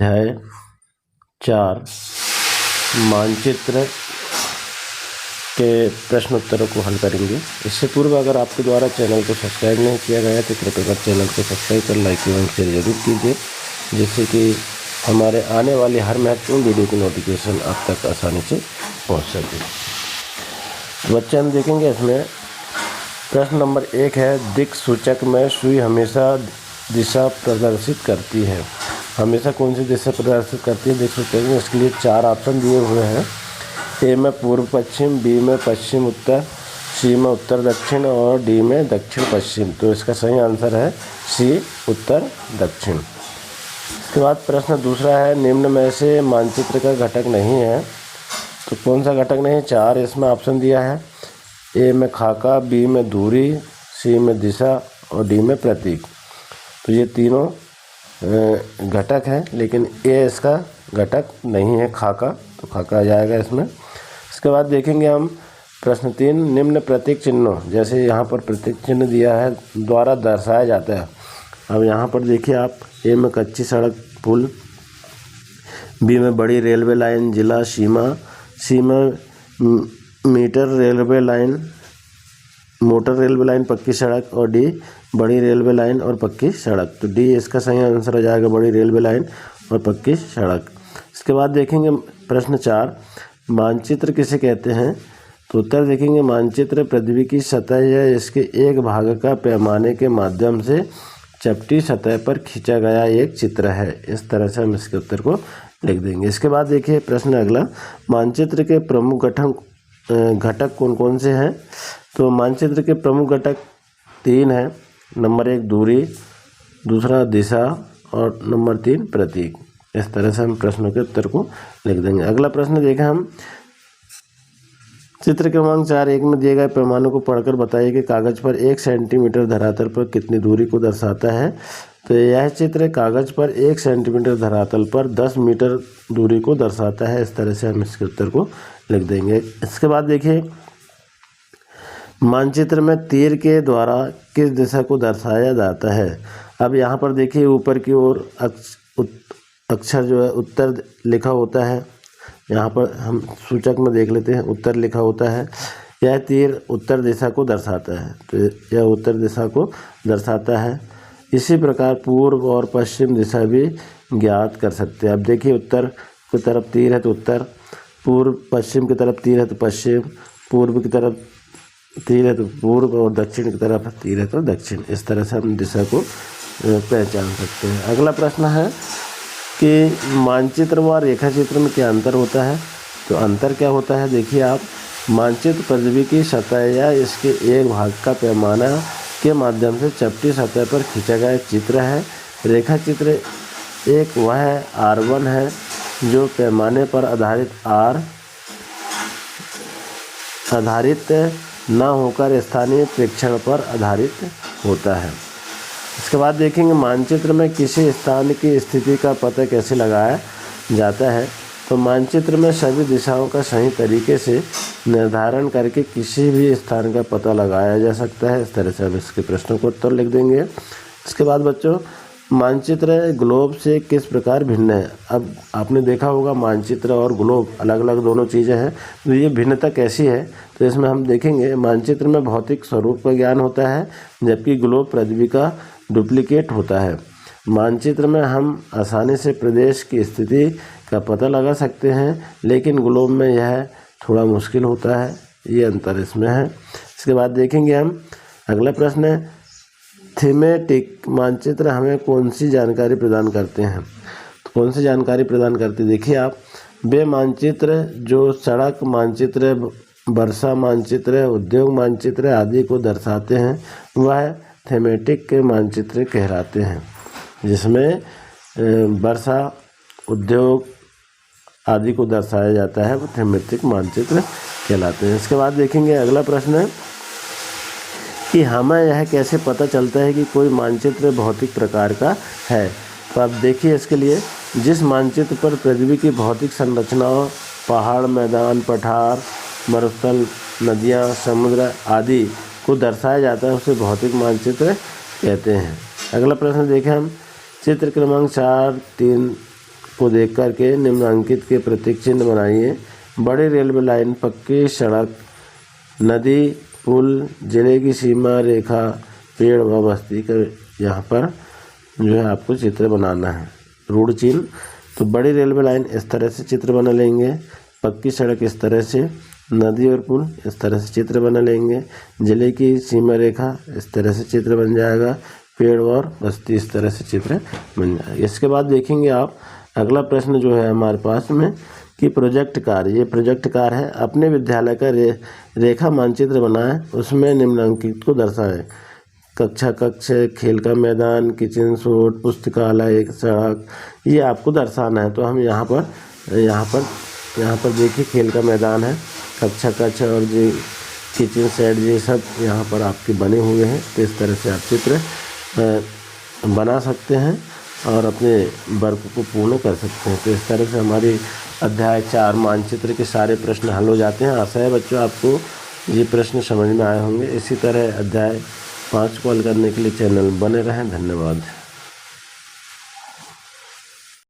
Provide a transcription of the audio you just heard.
अध्याय 4 मानचित्र के प्रश्न उत्तरों को हल करेंगे। इससे पूर्व अगर आपके द्वारा चैनल को सब्सक्राइब नहीं किया गया है तो कृपया कर चैनल को सब्सक्राइब कर लाइक एवं शेयर जरूर कीजिए, जिससे कि हमारे आने वाली हर महत्वपूर्ण वीडियो की नोटिफिकेशन आप तक आसानी से पहुंच सके। बच्चे हम देखेंगे इसमें प्रश्न नंबर 1 है, दिक् सूचक में सुई हमेशा दिशा प्रदर्शित करती है। हमेशा कौन सी दिशा प्रदर्शित करती है दिक् सूचक में? इसके लिए 4 ऑप्शन दिए हुए हैं। ए में पूर्व पश्चिम, बी में पश्चिम उत्तर, सी में उत्तर दक्षिण और डी में दक्षिण पश्चिम। तो इसका सही आंसर है सी, उत्तर दक्षिण। इसके बाद प्रश्न दूसरा है, निम्न में से मानचित्र का घटक नहीं है। तो कौन सा घटक नहीं है? 4 इसमें ऑप्शन दिया है। ए में खाका, बी में दूरी, सी में दिशा और डी में प्रतीक। तो ये तीनों घटक है, लेकिन ए इसका घटक नहीं है, खाका। तो खाका आ जाएगा इसमें। इसके बाद देखेंगे हम प्रश्न 3, निम्न प्रतीक चिन्हों, जैसे यहाँ पर प्रतीक चिन्ह दिया है, द्वारा दर्शाया जाता है। अब यहाँ पर देखिए आप, ए में कच्ची सड़क पुल, बी में बड़ी रेलवे लाइन जिला सीमा, सी में meter railway line motor railway line पक्की सड़क और डी बड़ी रेलवे लाइन और पक्की सड़क। तो डी इसका सही आंसर हो जाएगा, बड़ी रेलवे लाइन और पक्की सड़क। इसके बाद देखेंगे प्रश्न 4, मानचित्र किसे कहते हैं? तो उत्तर देखेंगे, मानचित्र पृथ्वी की सतह या इसके एक भाग का पैमाने के माध्यम से चपटी सतह पर खींचा गया एक चित्र है। इस तरह से हम इसके उत्तर को लिख देंगे। इसके बाद देखिए प्रश्न अगला, मानचित्र के प्रमुख घटक कौन कौन से हैं? तो मानचित्र के प्रमुख घटक 3 हैं। नंबर 1 दूरी, दूसरा दिशा और नंबर 3 प्रतीक। इस तरह से हम प्रश्नों के उत्तर को लिख देंगे। अगला प्रश्न देखें हम, चित्र क्रमांक 4.1 में दिए गए पैमानों को पढ़कर बताइए कि कागज पर 1 सेंटीमीटर धरातल पर कितनी दूरी को दर्शाता है। तो यह चित्र कागज पर 1 सेंटीमीटर धरातल पर 10 मीटर दूरी को दर्शाता है। इस तरह से हम इसके उत्तर को लिख देंगे। इसके बाद देखिए, मानचित्र में तीर के द्वारा किस दिशा को दर्शाया जाता है? अब यहाँ पर देखिए, ऊपर की ओर अक्षर जो है उत्तर लिखा होता है। यहाँ पर हम सूचक में देख लेते हैं, उत्तर लिखा होता है। यह तीर उत्तर दिशा को दर्शाता है, तो यह उत्तर दिशा को दर्शाता है। इसी प्रकार पूर्व और पश्चिम दिशा भी ज्ञात कर सकते हैं। अब देखिए, उत्तर की तरफ तीर है तो उत्तर, पूर्व पश्चिम की तरफ तीर है तो पश्चिम, पूर्व की तरफ तीर है तो पूर्व और दक्षिण की तरफ तीर है तो दक्षिण। इस तरह से हम दिशा को पहचान सकते हैं। अगला प्रश्न है कि मानचित्र व रेखा चित्र में क्या अंतर होता है? तो अंतर क्या होता है? देखिए आप, मानचित्र पृथ्वी की सतह या इसके एक भाग का पैमाना के माध्यम से चपटी सतह पर खींचा गया चित्र है। रेखा चित्र एक वह R1 है जो पैमाने पर आधारित न होकर स्थानीय प्रेक्षण पर आधारित होता है। इसके बाद देखेंगे, मानचित्र में किसी स्थान की स्थिति का पता कैसे लगाया जाता है? तो मानचित्र में सभी दिशाओं का सही तरीके से निर्धारण करके किसी भी स्थान का पता लगाया जा सकता है। इस तरह से हम इसके प्रश्नों को उत्तर लिख देंगे। इसके बाद बच्चों, मानचित्र ग्लोब से किस प्रकार भिन्न है? अब आपने देखा होगा, मानचित्र और ग्लोब अलग अलग दोनों चीज़ें हैं, तो ये भिन्नता कैसी है? तो इसमें हम देखेंगे, मानचित्र में भौतिक स्वरूप का ज्ञान होता है, जबकि ग्लोब पृथ्वी का डुप्लीकेट होता है। मानचित्र में हम आसानी से प्रदेश की स्थिति का पता लगा सकते हैं, लेकिन ग्लोब में यह थोड़ा मुश्किल होता है। ये अंतर इसमें है। इसके बाद देखेंगे हम अगला प्रश्न है, थीमेटिक मानचित्र हमें कौन सी जानकारी प्रदान करते हैं? तो कौन सी जानकारी प्रदान करते? देखिए आप, वे मानचित्र जो सड़क मानचित्र, वर्षा मानचित्र, उद्योग मानचित्र आदि को दर्शाते हैं, वह थीमेटिक के मानचित्र कहलाते हैं। जिसमें वर्षा, उद्योग आदि को दर्शाया जाता है, वो थीमेटिक मानचित्र कहलाते हैं। इसके बाद देखेंगे अगला प्रश्न है कि हमें यह कैसे पता चलता है कि कोई मानचित्र भौतिक प्रकार का है? तो आप देखिए, इसके लिए जिस मानचित्र पर पृथ्वी की भौतिक संरचनाओं, पहाड़, मैदान, पठार, मरुस्थल, नदियाँ, समुद्र आदि को दर्शाया जाता है, उसे भौतिक मानचित्र कहते हैं। अगला प्रश्न देखें हम, चित्र क्रमांक 4.3 को देख कर के निम्नलिखित के प्रतीक चिन्ह बनाइए। बड़ी रेलवे लाइन, पक्की सड़क, नदी, पुल, जिले की सीमा रेखा, पेड़ व बस्ती का यहाँ पर जो है आपको चित्र बनाना है। रूढ़ चिन्ह, तो बड़ी रेलवे लाइन इस तरह से चित्र बना लेंगे, पक्की सड़क इस तरह से, नदी और पुल इस तरह से चित्र बना लेंगे, जिले की सीमा रेखा इस तरह से चित्र बन जाएगा, पेड़ और बस्ती इस तरह से चित्र बन जाएगा। इसके बाद देखेंगे आप अगला प्रश्न जो है हमारे पास में कि प्रोजेक्ट कार्य, ये प्रोजेक्ट कार्य है। अपने विद्यालय का रेखा मानचित्र बनाएं, उसमें निम्नलिखित को दर्शाएं। कक्षा कक्ष, खेल का मैदान, किचन सूट, पुस्तकालय, एक सड़क, ये आपको दर्शाना है। तो हम यहाँ पर देखिए खेल का मैदान है, कक्षा कक्ष और जो किचन सेट ये सब यहाँ पर आपके बने हुए हैं। तो इस तरह से आप चित्र बना सकते हैं और अपने वर्क को पूर्ण कर सकते हैं। तो इस तरह से हमारी अध्याय 4 मानचित्र के सारे प्रश्न हल हो जाते हैं। आशा है बच्चों आपको ये प्रश्न समझ में आए होंगे। इसी तरह अध्याय 5 को हल करने के लिए चैनल बने रहें। धन्यवाद।